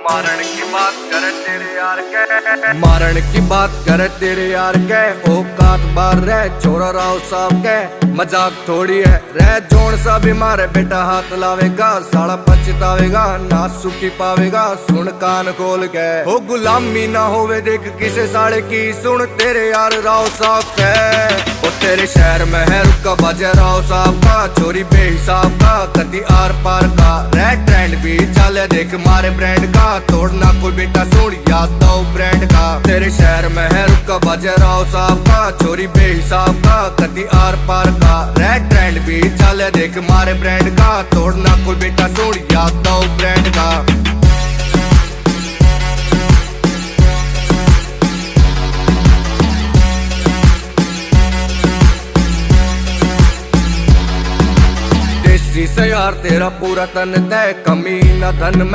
मारण की बात करे तेरे यार के, मारण की बात करे तेरे यार के। औकात बार रह छोरा राव साहब के, मजाक थोड़ी है रह जोन सा भी मारे बेटा हाथ लावेगा, साला पछतावेगा ना सुखी पावेगा। सुन कान खोल के हो गुलामी ना होवे देख किसे साले की, सुन तेरे यार राव साहब के। ओ तेरे शहर में है रुका बाजा राव साहब का, चोरी बेहिसाब का कदी आर पार का। रेड ट्रेंड भी चले देख मारे ब्रांड का, तोड़ना कोई बेटा सुन याद दो ब्रांड का। तेरे शहर में है रुका बाजा राव साहब का, चोरी बेहिसाब का कदी आर पार का। रेड ट्रेंड भी चले देख मारे ब्रांड का, तोड़ना कोई बेटा सुन याद दो ब्रांड का। देसी से यार तेरा पूरा तन तय, कमी न धन में